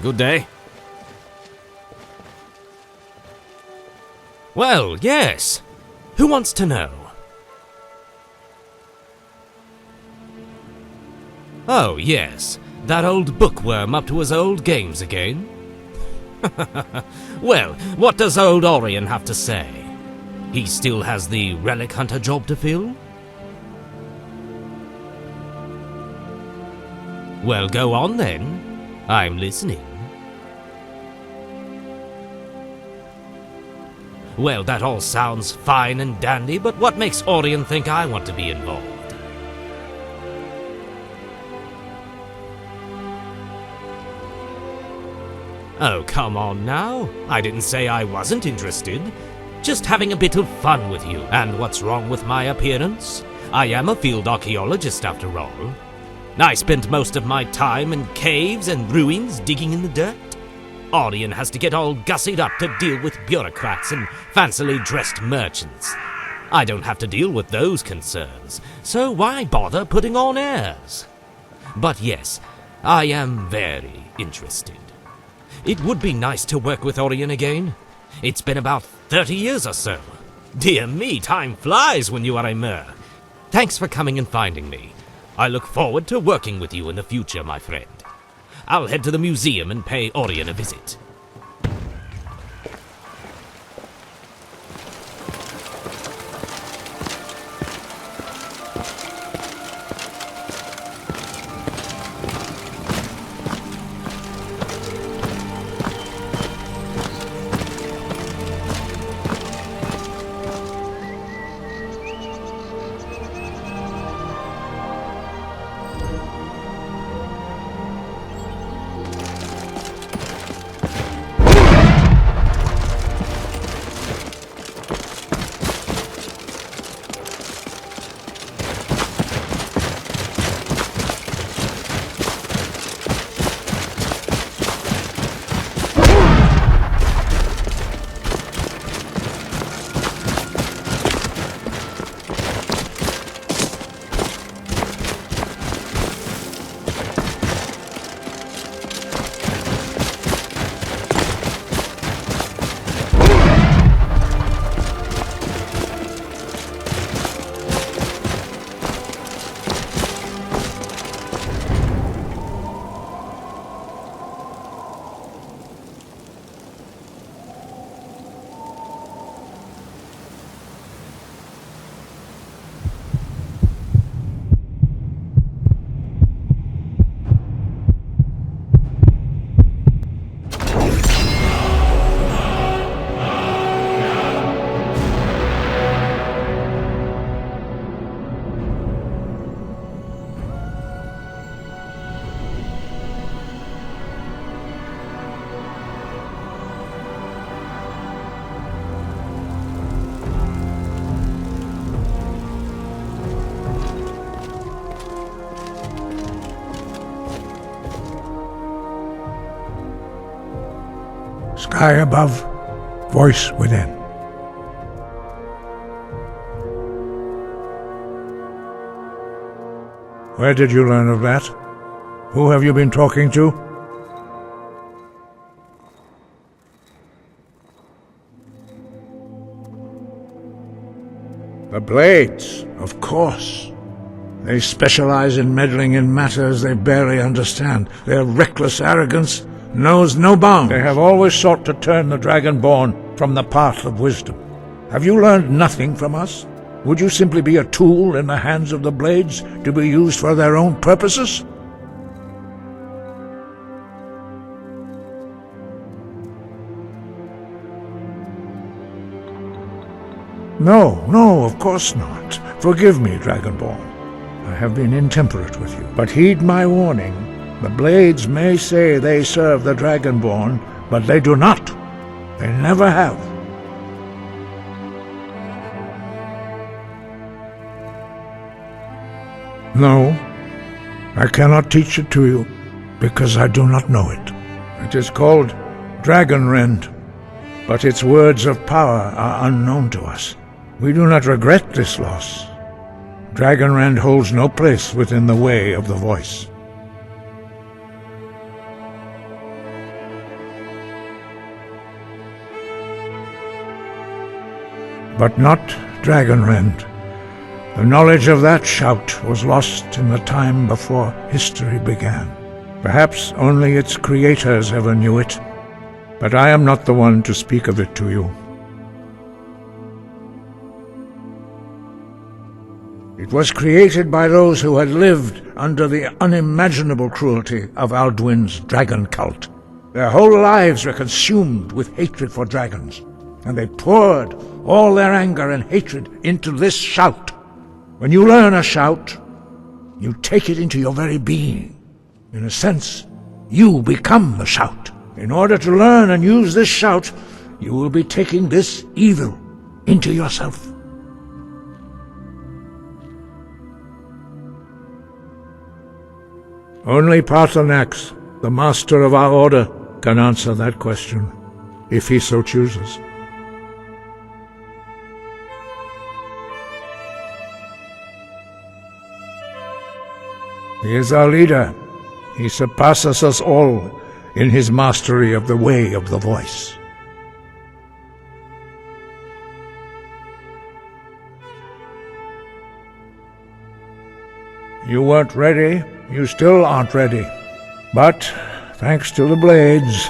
Good day. Well, yes. Who wants to know? Oh, yes. That old bookworm up to his old games again? Well, what does old Orion have to say? He still has the relic hunter job to fill? Well, go on then. I'm listening. Well, that all sounds fine and dandy, but what makes Orion think I want to be involved? Oh, come on now. I didn't say I wasn't interested. Just having a bit of fun with you. And what's wrong with my appearance? I am a field archaeologist after all. I spent most of my time in caves and ruins digging in the dirt. Orion has to get all gussied up to deal with bureaucrats and fancily dressed merchants. I don't have to deal with those concerns, so why bother putting on airs? But yes, I am very interested. It would be nice to work with Orion again. It's been about 30 years or so. Dear me, time flies when you are a mer. Thanks for coming and finding me. I look forward to working with you in the future, my friend. I'll head to the museum and pay Orion a visit. Sky above, voice within. Where did you learn of that? Who have you been talking to? The Blades, of course. They specialize in meddling in matters they barely understand. Their reckless arrogance knows no bounds. They have always sought to turn the Dragonborn from the path of wisdom. Have you learned nothing from us? Would you simply be a tool in the hands of the Blades to be used for their own purposes? No, of course not. Forgive me, Dragonborn. I have been intemperate with you. But heed my warning. The Blades may say they serve the Dragonborn, but they do not. They never have. No, I cannot teach it to you, because I do not know it. It is called Dragonrend, but its words of power are unknown to us. We do not regret this loss. Dragonrend holds no place within the way of the voice. but not Dragonrend. The knowledge of that shout was lost in the time before history began. Perhaps only its creators ever knew it, but I am not the one to speak of it to you. It was created by those who had lived under the unimaginable cruelty of Alduin's dragon cult. Their whole lives were consumed with hatred for dragons, and they poured all their anger and hatred into this shout. When you learn a shout, you take it into your very being. In a sense, you become the shout. In order to learn and use this shout, you will be taking this evil into yourself. Only Paarthurnax, the master of our order, can answer that question, if he so chooses. He is our leader. He surpasses us all in his mastery of the way of the voice. You weren't ready. You still aren't ready. But, thanks to the blades,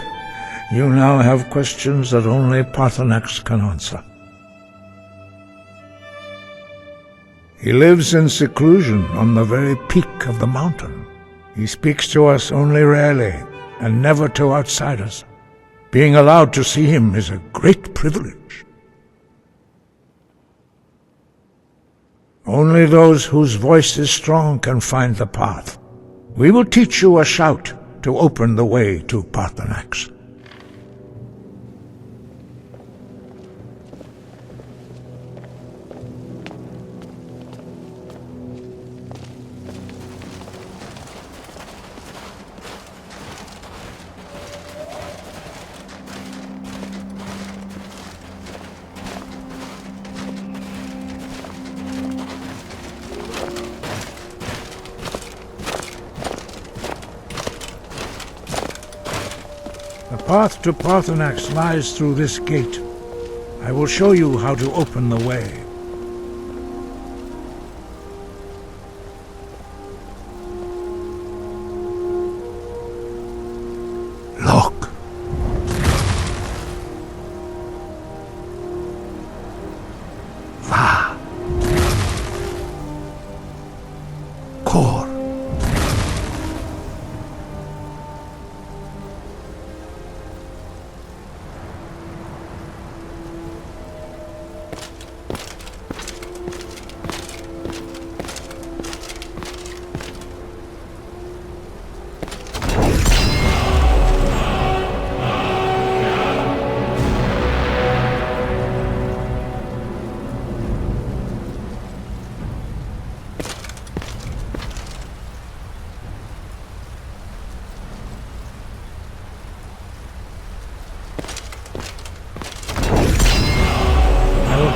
you now have questions that only Paarthurnax can answer. He lives in seclusion on the very peak of the mountain. He speaks to us only rarely, and never to outsiders. Being allowed to see him is a great privilege. Only those whose voice is strong can find the path. We will teach you a shout to open the way to Paarthurnax. The path to Paarthurnax lies through this gate. I will show you how to open the way. Look. Va. Kor.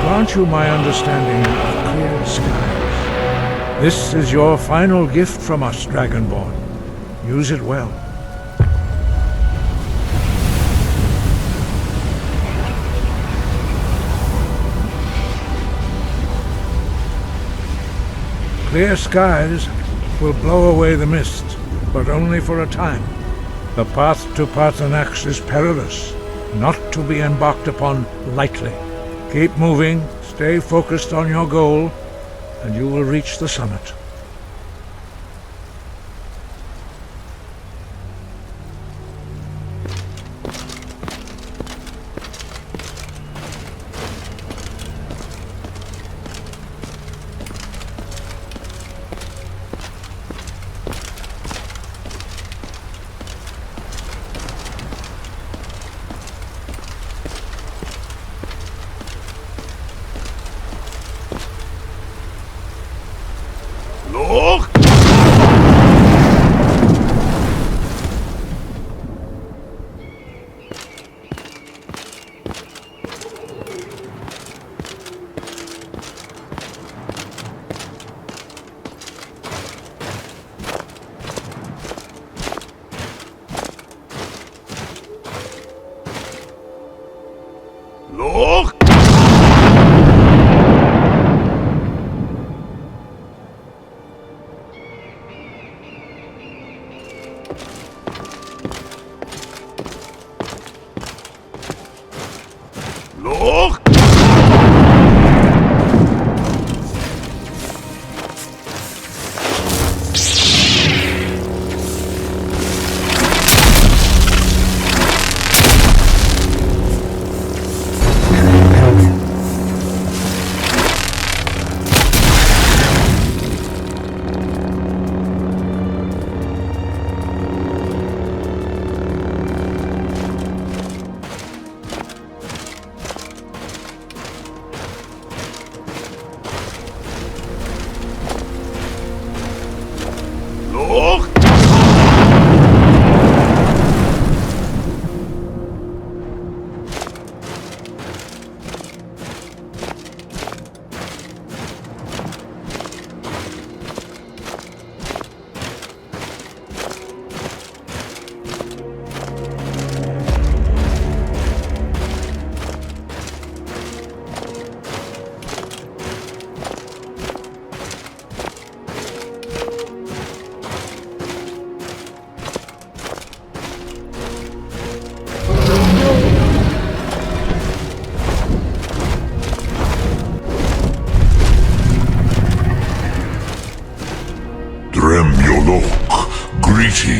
Grant you my understanding of clear skies. This is your final gift from us, Dragonborn. Use it well. Clear skies will blow away the mist, but only for a time. The path to Paarthurnax is perilous, not to be embarked upon lightly. Keep moving, stay focused on your goal, and you will reach the summit. Look! Look!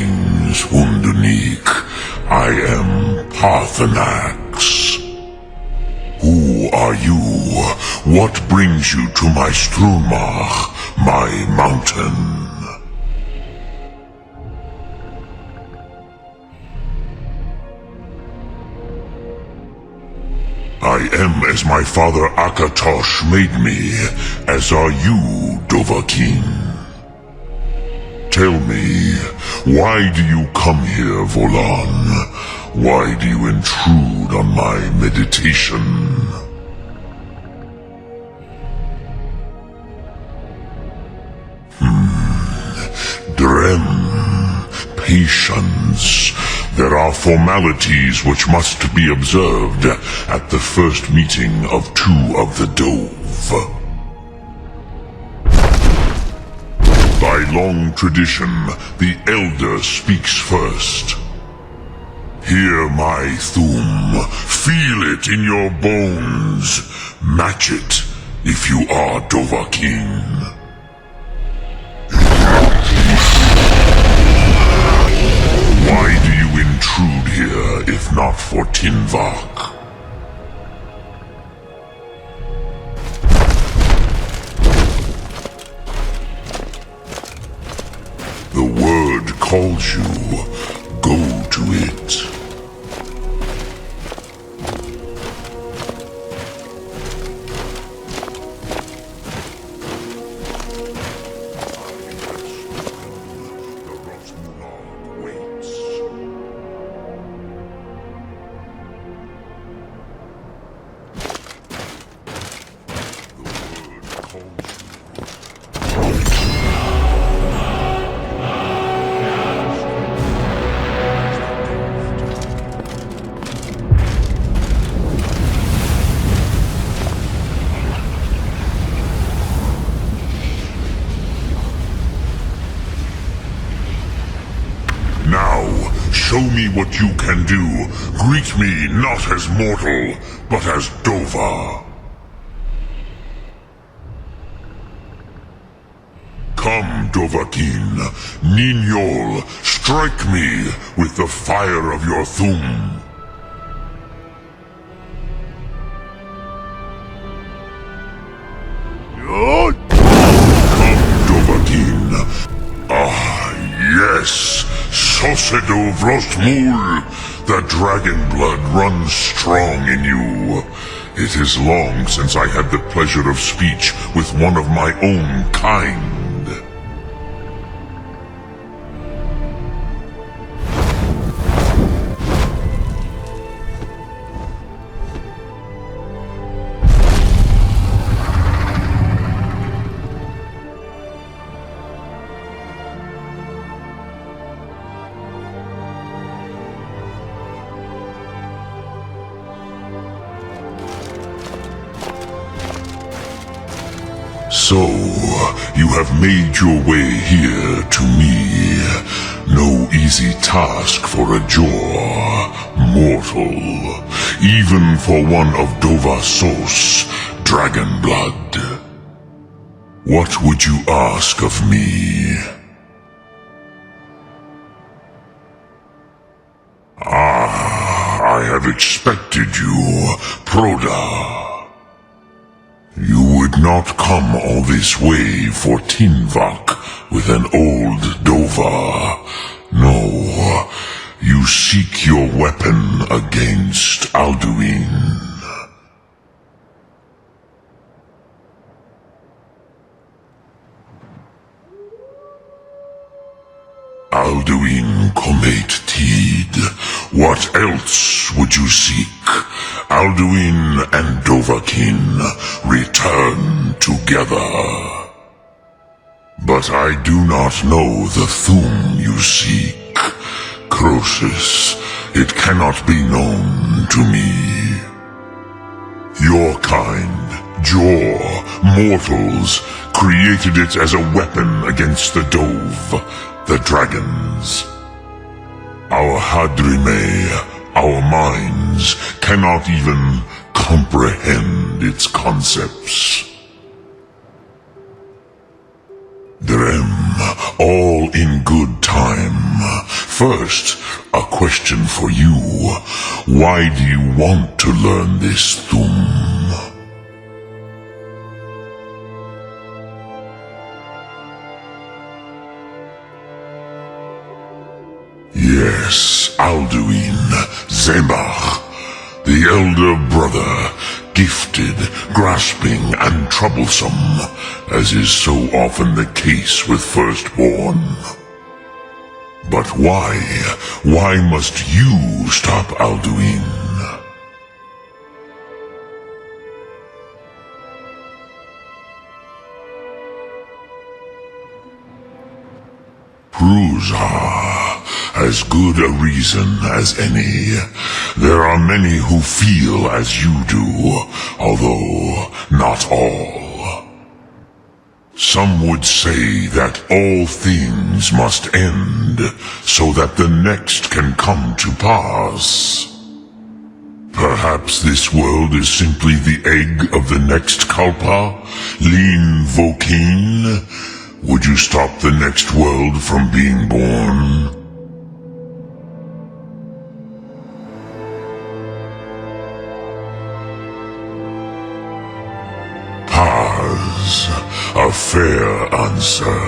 Greetings, Wunderneek. I am Paarthurnax. Who are you? What brings you to my Strunmach, my mountain? I am as my father Akatosh made me, as are you, Dovahkiin. Tell me, why do you come here, Volan? Why do you intrude on my meditation? Drem, patience. There are formalities which must be observed at the first meeting of two of the Dove. By long tradition, the Elder speaks first. Hear my Thum. Feel it in your bones. Match it if you are Dovahkiin. Why do you intrude here if not for Tinvak? The word calls you. Go to it. Show me what you can do. Greet me not as mortal, but as Dova. Come, Dovahkiin. Ninyol, strike me with the fire of your Thum. Come, Dovahkiin. Ah, yes. Sosedo Vrostmul, the dragon blood runs strong in you. It is long since I had the pleasure of speech with one of my own kind. So, you have made your way here to me. No easy task for a Jor, mortal. Even for one of Dovasos, dragon blood. What would you ask of me? I have expected you, Proda. You would not come all this way for Tinvak with an old Dova. No, you seek your weapon against Alduin. Alduin Comate Teed. What else would you seek? Alduin and Dovahkiin return together. But I do not know the Thum you seek. Croesus, it cannot be known to me. Your kind, Jor, mortals, created it as a weapon against the Dove, the dragons. Our Hadrime, our minds, cannot even comprehend its concepts. Drem, all in good time. First, a question for you. Why do you want to learn this thum? Yes, Alduin, Zebach, the elder brother, gifted, grasping, and troublesome, as is so often the case with firstborn. But why? Why must you stop Alduin? Prusa, as good a reason as any. There are many who feel as you do, although not all. Some would say that all things must end, so that the next can come to pass. Perhaps this world is simply the egg of the next Kalpa, Lean Vokine. Would you stop the next world from being born? A fair answer.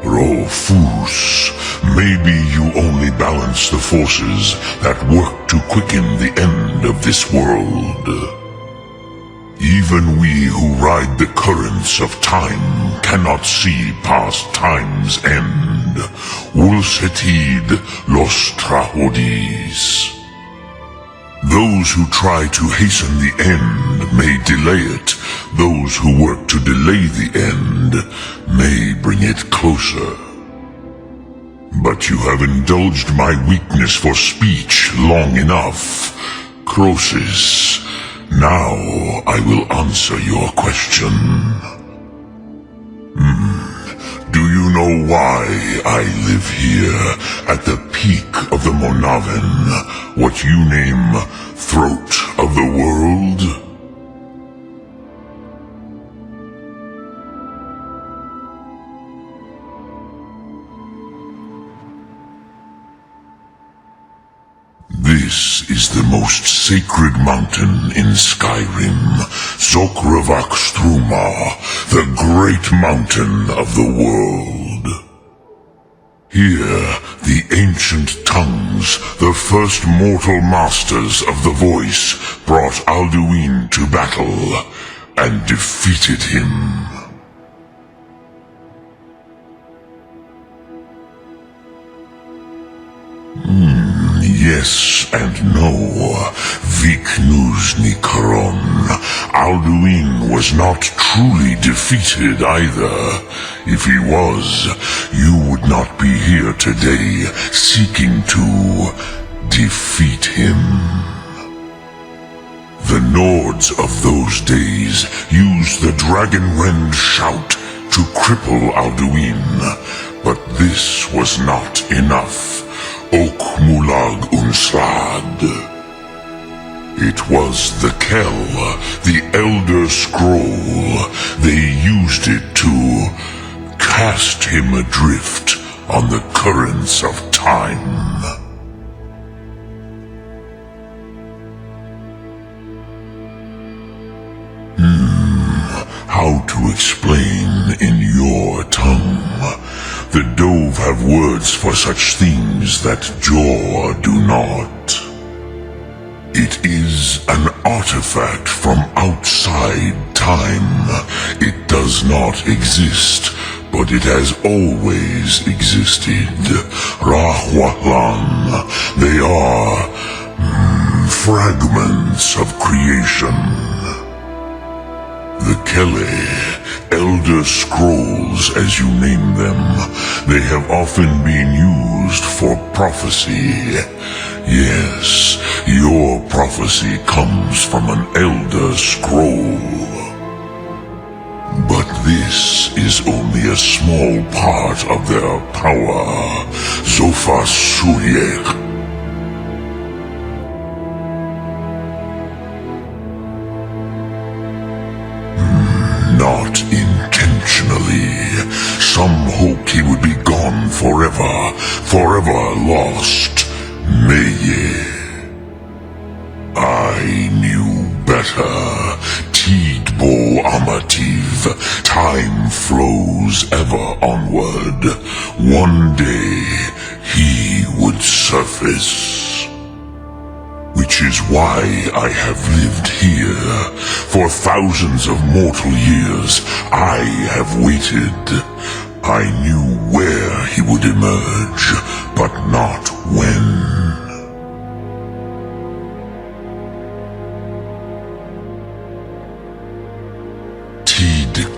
Rofus, maybe you only balance the forces that work to quicken the end of this world. Even we who ride the currents of time cannot see past time's end. Ulsetid los trahodis. Those who try to hasten the end may delay it. Those who work to delay the end may bring it closer. But you have indulged my weakness for speech long enough. Croesus, now I will answer your question. Do you know why I live here at the peak of the Monaven, what you name throat of the world? This is the most sacred mountain in Skyrim, Zokravakstruma, the great mountain of the world. Here, the ancient tongues, the first mortal masters of the voice, brought Alduin to battle and defeated him. Yes and no. Viknuzny Karon. Alduin was not truly defeated either. If he was, you would not be here today seeking to defeat him. The Nords of those days used the Dragonrend shout to cripple Alduin, but this was not enough. Ok Mulag Unslad. It was the Kell, the Elder Scroll. They used it to cast him adrift on the currents of time. How to explain in your tongue? The Dove have words for such things that Jor do not. It is an artifact from outside time. It does not exist, but it has always existed. Rahwahlan, they are fragments of creation. The Kele, Elder Scrolls as you name them, they have often been used for prophecy. Yes, your prophecy comes from an Elder Scroll. But this is only a small part of their power. Zofa Suyek. Not intentionally. Some hoped he would be gone forever, forever lost. Meye. I knew better. Tidbo Amativ. Time flows ever onward. One day he would surface. Which is why I have lived here. For thousands of mortal years, I have waited. I knew where he would emerge, but not when.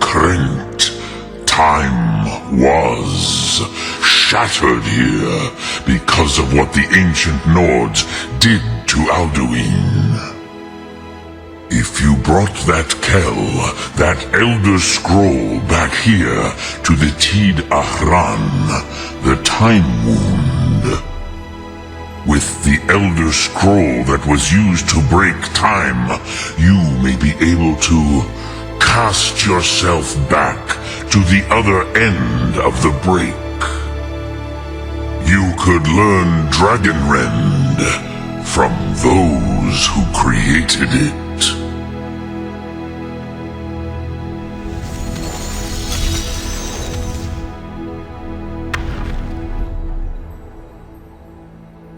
Krent. Time was shattered here because of what the ancient Nords did to Alduin. If you brought that Kell, that Elder Scroll back here to the Tid Ahran, the Time Wound, with the Elder Scroll that was used to break time, you may be able to cast yourself back to the other end of the break. You could learn Dragonrend from those who created it.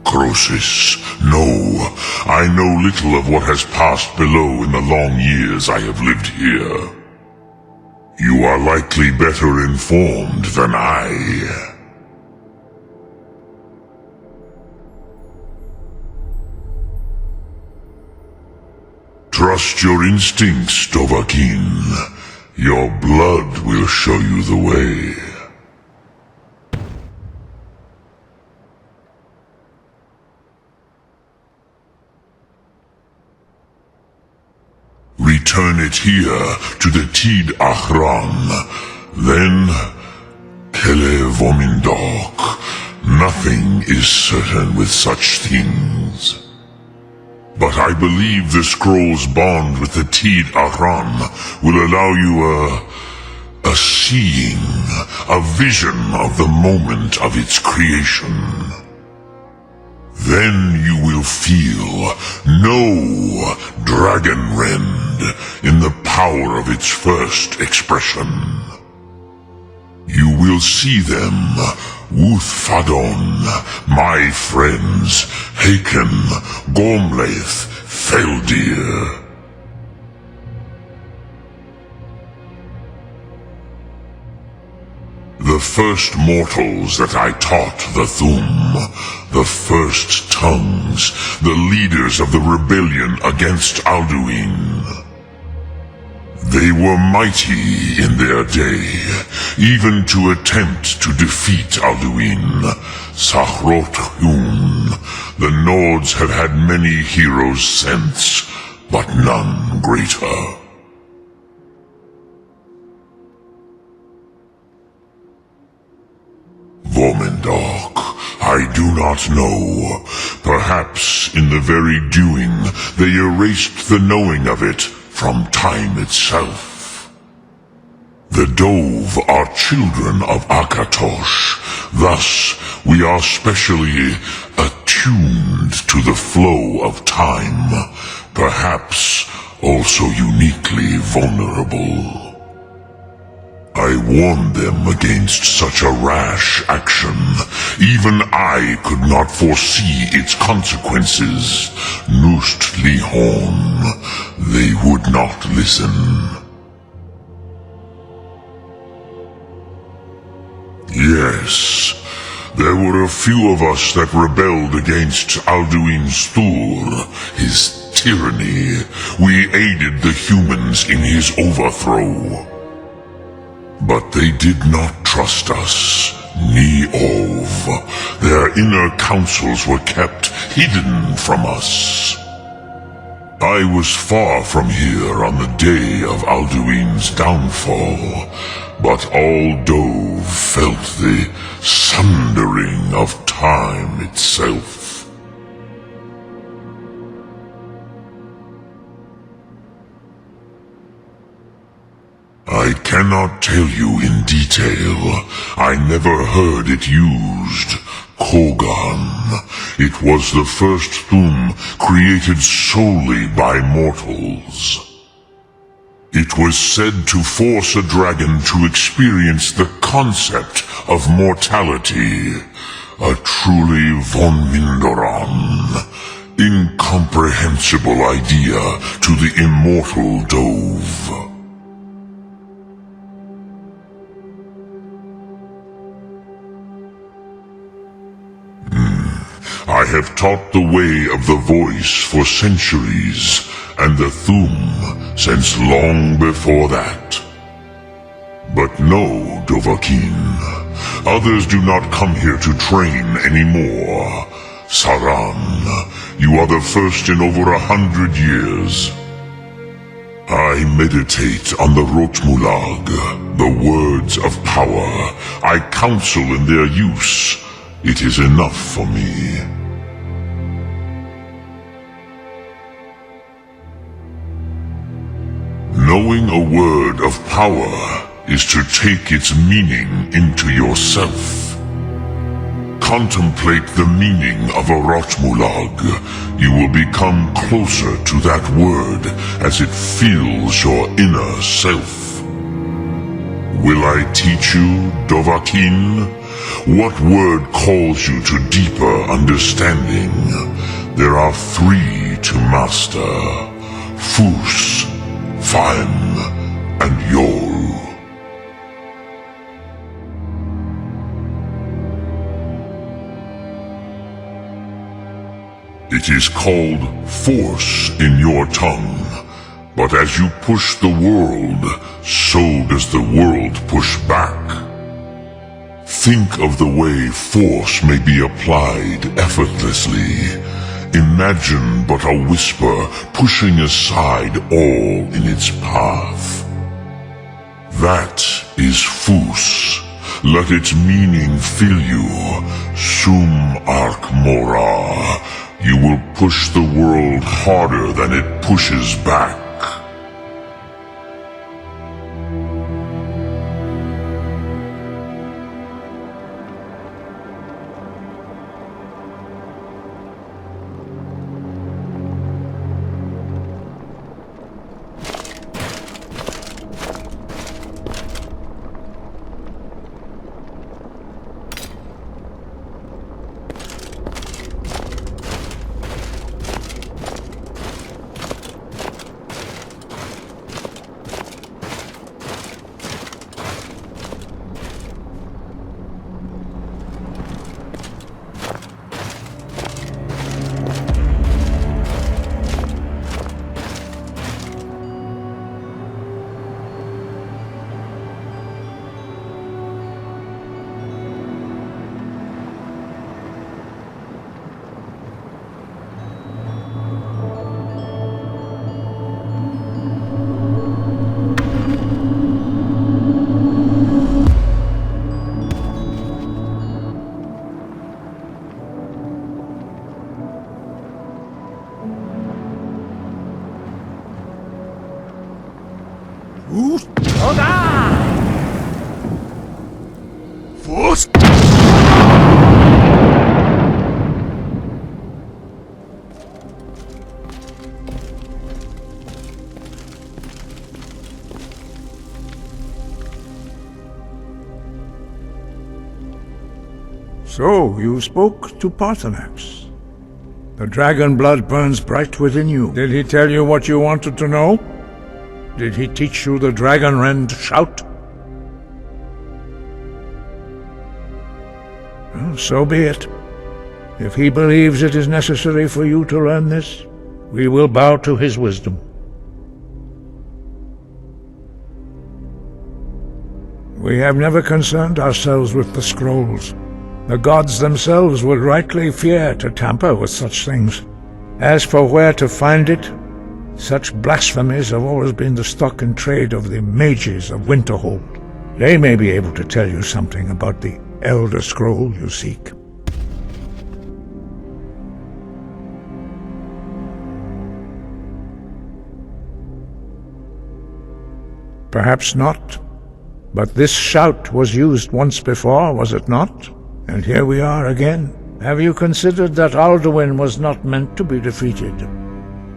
Croesus, no, I know little of what has passed below in the long years I have lived here. You are likely better informed than I. Trust your instincts, Dovahkiin. Your blood will show you the way. Return it here to the Tid Ahran. Then, Kele Vomindok. Nothing is certain with such things. But I believe the scroll's bond with the Tid Ahran will allow you a seeing, a vision of the moment of its creation. Then you will feel, know Dragonrend in the power of its first expression. You will see them, Wuthfadon, my friends, Haken, Gormlaith, Feldir. The first mortals that I taught the Thum, the first tongues, the leaders of the rebellion against Alduin. They were mighty in their day, even to attempt to defeat Alduin. Sahrothun, the Nords have had many heroes since, but none greater. Vomindok, I do not know. Perhaps in the very doing, they erased the knowing of it from time itself. The Dove are children of Akatosh. Thus, we are specially attuned to the flow of time, perhaps also uniquely vulnerable. I warned them against such a rash action. Even I could not foresee its consequences. Nust Lihon, they would not listen. Yes, there were a few of us that rebelled against Alduin Stur, his tyranny. We aided the humans in his overthrow. But they did not trust us, Ni-Ov. Their inner counsels were kept hidden from us. I was far from here on the day of Alduin's downfall, but all Dove felt the sundering of time itself. I cannot tell you in detail. I never heard it used. Kogan. It was the first Thum created solely by mortals. It was said to force a dragon to experience the concept of mortality. A truly von Mindoran, incomprehensible idea to the immortal Dove. I have taught the way of the voice for centuries, and the Thum since long before that. But no, Dovahkiin, others do not come here to train anymore. Saran, you are the first in over 100 years. I meditate on the Rotmulag, the words of power. I counsel in their use. It is enough for me. Knowing a word of power is to take its meaning into yourself. Contemplate the meaning of a Rotmulag. You will become closer to that word as it fills your inner self. Will I teach you, Dovahkiin? What word calls you to deeper understanding? There are 3 to master. Fus, Faim, and Yol. It is called force in your tongue, but as you push the world, so does the world push back. Think of the way force may be applied effortlessly. Imagine but a whisper pushing aside all in its path. That is Fus. Let its meaning fill you. Sum Ark Mora. You will push the world harder than it pushes back. So, you spoke to Paarthurnax. The dragon blood burns bright within you. Did he tell you what you wanted to know? Did he teach you the dragon rend shout? Well, so be it. If he believes it is necessary for you to learn this, we will bow to his wisdom. We have never concerned ourselves with the scrolls. The gods themselves would rightly fear to tamper with such things. As for where to find it, such blasphemies have always been the stock and trade of the mages of Winterhold. They may be able to tell you something about the Elder Scroll you seek. Perhaps not. But this shout was used once before, was it not? And here we are again. Have you considered that Alduin was not meant to be defeated?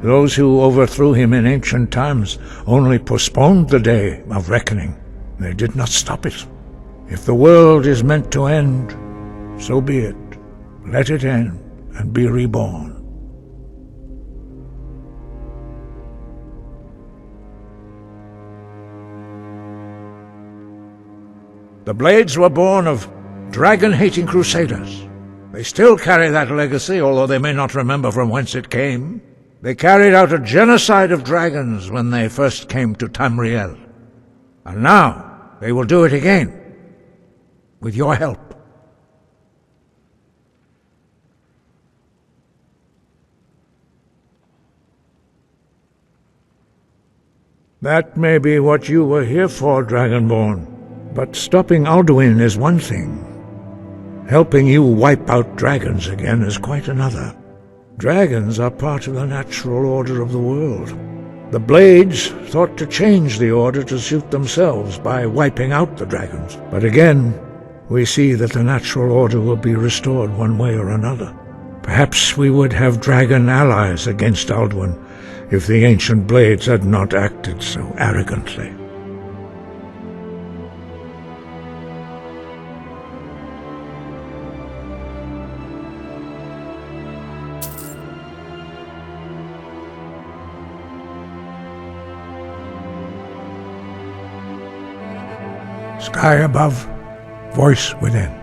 Those who overthrew him in ancient times only postponed the day of reckoning. They did not stop it. If the world is meant to end, so be it. Let it end and be reborn. The Blades were born of dragon-hating crusaders. They still carry that legacy, although they may not remember from whence it came. They carried out a genocide of dragons when they first came to Tamriel. And now they will do it again, with your help. That may be what you were here for, Dragonborn. But stopping Alduin is one thing. Helping you wipe out dragons again is quite another. Dragons are part of the natural order of the world. The Blades thought to change the order to suit themselves by wiping out the dragons. But again, we see that the natural order will be restored one way or another. Perhaps we would have dragon allies against Alduin if the ancient Blades had not acted so arrogantly. Sky above, voice within.